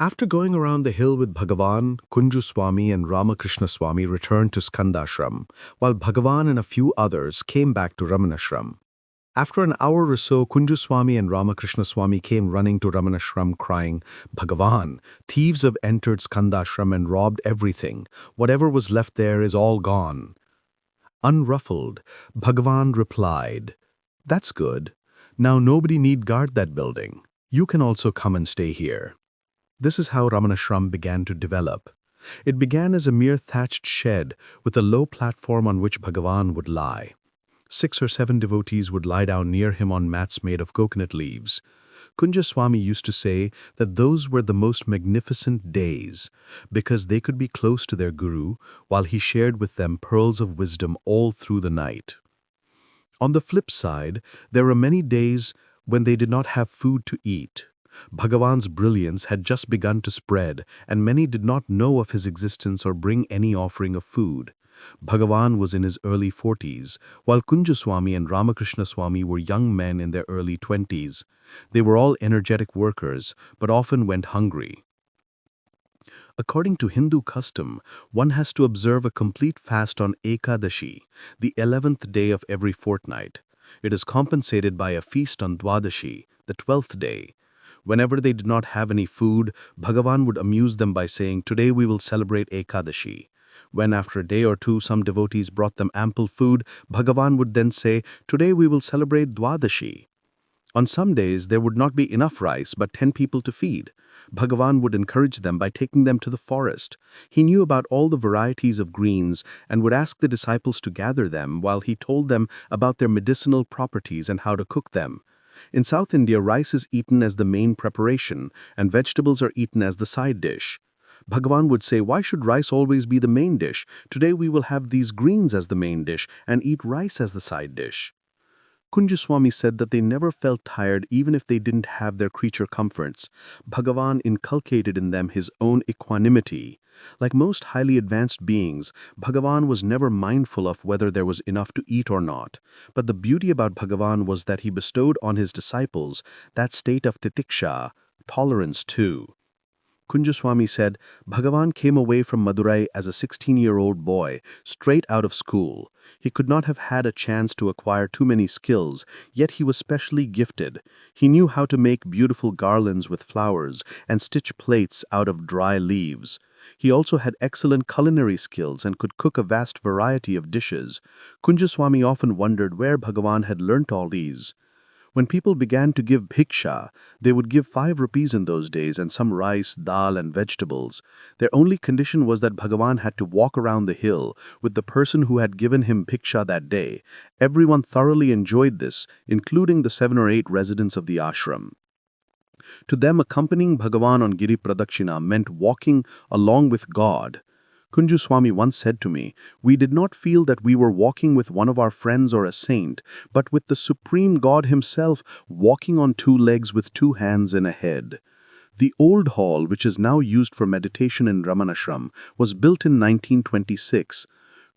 After going around the hill with Bhagavan, Kunju Swami and Ramakrishna Swami returned to Skandashram, while Bhagavan and a few others came back to Ramanashram. After an hour or so, Kunju Swami and Ramakrishna Swami came running to Ramanashram crying, "Bhagavan, thieves have entered Skandashram and robbed everything. Whatever was left there is all gone." Unruffled, Bhagavan replied, "That's good. Now nobody need guard that building. You can also come and stay here." This is how Ramanashram began to develop. It began as a mere thatched shed with a low platform on which Bhagavan would lie. 6 or 7 devotees would lie down near him on mats made of coconut leaves. Kunja Swami used to say that those were the most magnificent days because they could be close to their guru while he shared with them pearls of wisdom all through the night. On the flip side, there were many days when they did not have food to eat. Bhagavan's brilliance had just begun to spread, and many did not know of his existence or bring any offering of food. Bhagavan was in his early 40s, while Kunju Swami and Ramakrishna Swami were young men in their early 20s. They were all energetic workers, but often went hungry. According to Hindu custom, one has to observe a complete fast on Ekadashi, the 11th day of every fortnight. It is compensated by a feast on Dwadashi, the 12th day. Whenever they did not have any food, Bhagavan would amuse them by saying, "Today we will celebrate Ekadashi." When after a day or two some devotees brought them ample food, Bhagavan would then say, "Today we will celebrate Dwadashi." On some days there would not be enough rice but 10 people to feed. Bhagavan would encourage them by taking them to the forest. He knew about all the varieties of greens and would ask the disciples to gather them while he told them about their medicinal properties and how to cook them. In South India, rice is eaten as the main preparation, and vegetables are eaten as the side dish. Bhagavan would say, "Why should rice always be the main dish? Today we will have these greens as the main dish and eat rice as the side dish." Kunju Swami said that they never felt tired even if they didn't have their creature comforts. Bhagavan inculcated in them his own equanimity. Like most highly advanced beings, Bhagavan was never mindful of whether there was enough to eat or not. But the beauty about Bhagavan was that he bestowed on his disciples that state of titiksha, tolerance too. Kunju Swami said, "Bhagavan came away from Madurai as a 16-year-old boy, straight out of school. He could not have had a chance to acquire too many skills, yet he was specially gifted. He knew how to make beautiful garlands with flowers and stitch plates out of dry leaves. He also had excellent culinary skills and could cook a vast variety of dishes. Kunju Swami often wondered where Bhagavan had learnt all these. When people began to give bhiksha, they would give 5 rupees in those days and some rice, dal and vegetables. Their only condition was that Bhagavan had to walk around the hill with the person who had given him bhiksha that day. Everyone thoroughly enjoyed this, including the 7 or 8 residents of the ashram. To them, accompanying Bhagavan on Giri Pradakshina meant walking along with God. Kunju Swami once said to me, "We did not feel that we were walking with one of our friends or a saint, but with the Supreme God himself, walking on 2 legs with 2 hands and a head." The old hall, which is now used for meditation in Ramanashram, was built in 1926.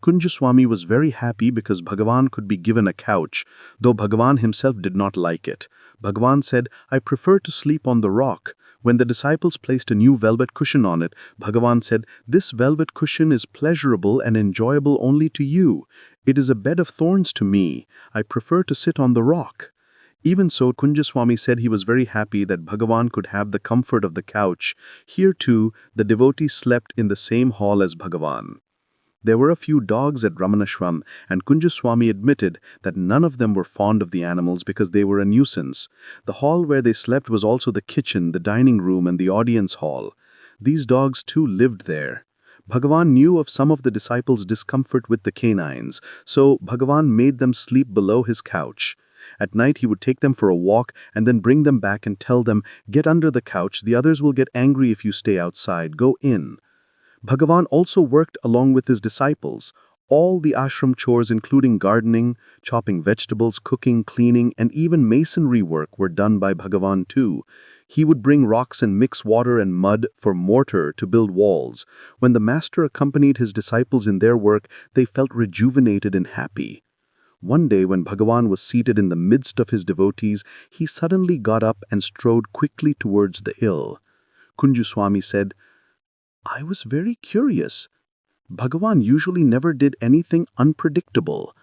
Kunju Swami was very happy because Bhagavan could be given a couch, though Bhagavan himself did not like it. Bhagavan said, "I prefer to sleep on the rock." When the disciples placed a new velvet cushion on it, Bhagavan said, "This velvet cushion is pleasurable and enjoyable only to you. It is a bed of thorns to me. I prefer to sit on the rock." Even so, Kunja Swami said he was very happy that Bhagavan could have the comfort of the couch. Here too, the devotees slept in the same hall as Bhagavan. There were a few dogs at Ramanashram, and Kunju Swami admitted that none of them were fond of the animals because they were a nuisance. The hall where they slept was also the kitchen, the dining room, and the audience hall. These dogs too lived there. Bhagavan knew of some of the disciples' discomfort with the canines, so Bhagavan made them sleep below his couch. At night he would take them for a walk and then bring them back and tell them, "Get under the couch, the others will get angry if you stay outside, go in." Bhagavan also worked along with his disciples. All the ashram chores including gardening, chopping vegetables, cooking, cleaning, and even masonry work were done by Bhagavan too. He would bring rocks and mix water and mud for mortar to build walls. When the master accompanied his disciples in their work, they felt rejuvenated and happy. One day when Bhagavan was seated in the midst of his devotees, he suddenly got up and strode quickly towards the hill. Kunju Swami said, "I was very curious. Bhagavan usually never did anything unpredictable.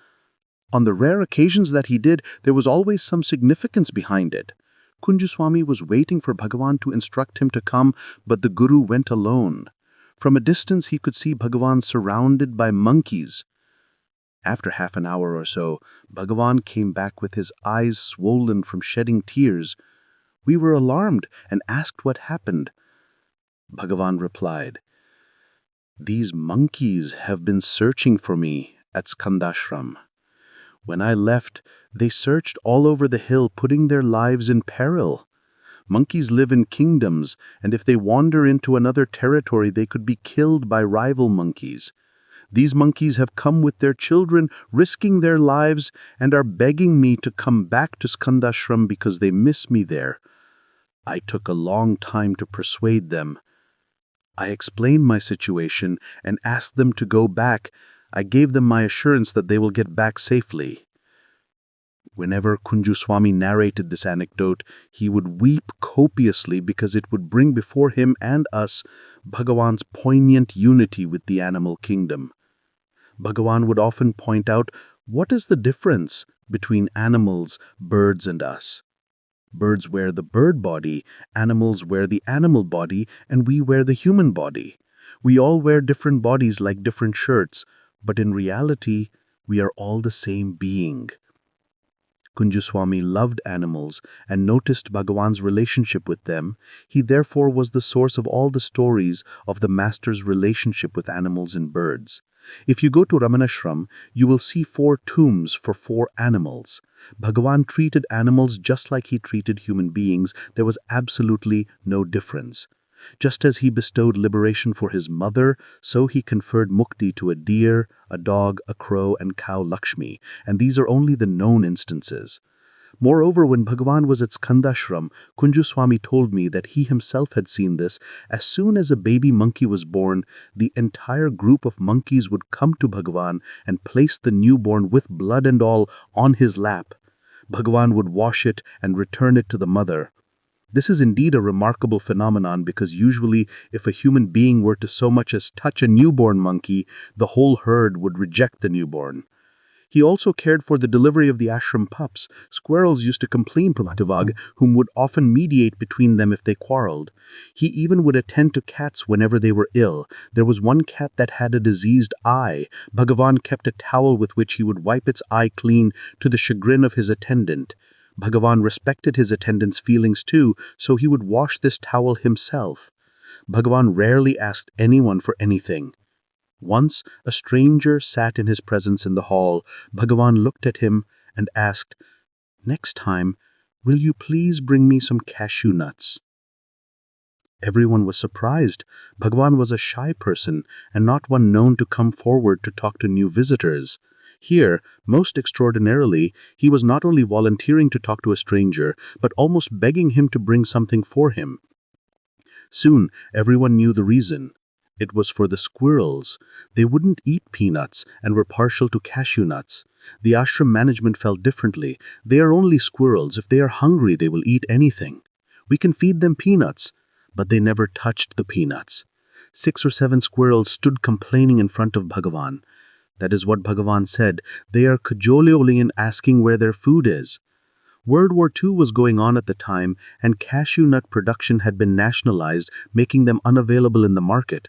On the rare occasions that he did, there was always some significance behind it. Kunju Swami was waiting for Bhagavan to instruct him to come, but the Guru went alone. From a distance he could see Bhagavan surrounded by monkeys. After half an hour or so, Bhagavan came back with his eyes swollen from shedding tears. We were alarmed and asked what happened. Bhagavan replied, 'These monkeys have been searching for me at Skandashram. When I left, they searched all over the hill, putting their lives in peril. Monkeys live in kingdoms, and if they wander into another territory, they could be killed by rival monkeys. These monkeys have come with their children, risking their lives, and are begging me to come back to Skandashram because they miss me there. I took a long time to persuade them. I explained my situation and asked them to go back. I gave them my assurance that they will get back safely.' Whenever Kunju Swami narrated this anecdote, he would weep copiously because it would bring before him and us Bhagavan's poignant unity with the animal kingdom. Bhagavan would often point out, what is the difference between animals, birds, and us? Birds wear the bird body, animals wear the animal body, and we wear the human body. We all wear different bodies like different shirts, but in reality, we are all the same being." Kunju Swami loved animals and noticed Bhagavan's relationship with them. He therefore was the source of all the stories of the Master's relationship with animals and birds. If you go to Ramanashram, you will see 4 tombs for 4 animals. Bhagavan treated animals just like he treated human beings. There was absolutely no difference. Just as he bestowed liberation for his mother, so he conferred mukti to a deer, a dog, a crow, and cow Lakshmi, and these are only the known instances. Moreover, when Bhagavan was at Skandashram, Kunju Swami told me that he himself had seen this. As soon as a baby monkey was born, the entire group of monkeys would come to Bhagavan and place the newborn with blood and all on his lap. Bhagavan would wash it and return it to the mother. This is indeed a remarkable phenomenon because usually if a human being were to so much as touch a newborn monkey, the whole herd would reject the newborn. He also cared for the delivery of the ashram pups. Squirrels used to complain to Bhagavad, whom would often mediate between them if they quarreled. He even would attend to cats whenever they were ill. There was one cat that had a diseased eye. Bhagavan kept a towel with which he would wipe its eye clean to the chagrin of his attendant. Bhagavan respected his attendant's feelings too, so he would wash this towel himself. Bhagavan rarely asked anyone for anything. Once, a stranger sat in his presence in the hall. Bhagavan looked at him and asked, "Next time, will you please bring me some cashew nuts?" Everyone was surprised. Bhagavan was a shy person and not one known to come forward to talk to new visitors. Here, most extraordinarily, he was not only volunteering to talk to a stranger, but almost begging him to bring something for him. Soon, everyone knew the reason. It was for the squirrels. They wouldn't eat peanuts and were partial to cashew nuts. The ashram management felt differently. They are only squirrels. If they are hungry, they will eat anything. We can feed them peanuts, but they never touched the peanuts. 6 or 7 squirrels stood complaining in front of Bhagavan. That is what Bhagavan said. They are cajoling and asking where their food is. World War II was going on at the time, and cashew nut production had been nationalized, making them unavailable in the market.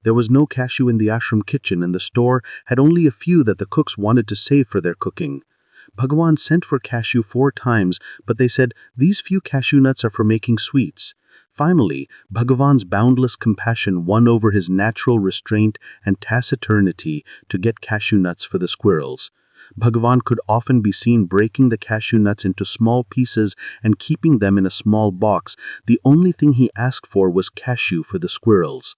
There was no cashew in the ashram kitchen, and the store had only a few that the cooks wanted to save for their cooking. Bhagavan sent for cashew 4 times, but they said, "These few cashew nuts are for making sweets." Finally, Bhagavan's boundless compassion won over his natural restraint and taciturnity to get cashew nuts for the squirrels. Bhagavan could often be seen breaking the cashew nuts into small pieces and keeping them in a small box. The only thing he asked for was cashew for the squirrels.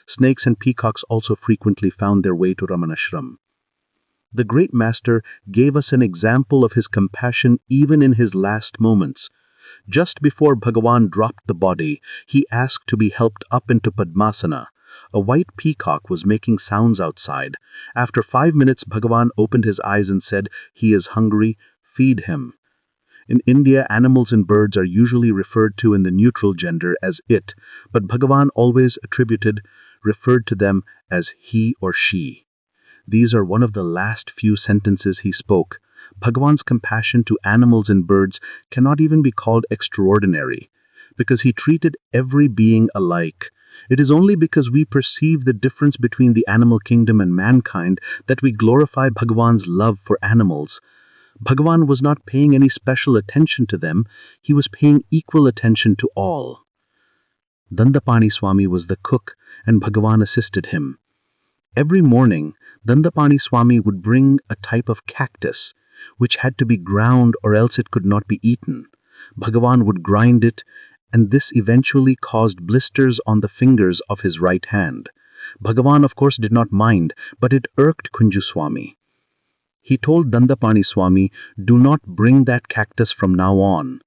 Snakes and peacocks also frequently found their way to Ramanashram. The great master gave us an example of his compassion even in his last moments. Just before Bhagavan dropped the body, he asked to be helped up into Padmasana. A white peacock was making sounds outside. After 5 minutes, Bhagavan opened his eyes and said, "He is hungry, feed him." In India, animals and birds are usually referred to in the neutral gender as it, but Bhagavan always referred to them as he or she. These are one of the last few sentences he spoke. Bhagavan's compassion to animals and birds cannot even be called extraordinary, because he treated every being alike. It is only because we perceive the difference between the animal kingdom and mankind that we glorify Bhagavan's love for animals. Bhagavan was not paying any special attention to them, he was paying equal attention to all. Dandapani Swami was the cook, and Bhagavan assisted him. Every morning, Dandapani Swami would bring a type of cactus, which had to be ground or else it could not be eaten. Bhagavan would grind it, and this eventually caused blisters on the fingers of his right hand. Bhagavan, of course, did not mind, but it irked Kunju Swami. He told Dandapani Swami, "Do not bring that cactus from now on."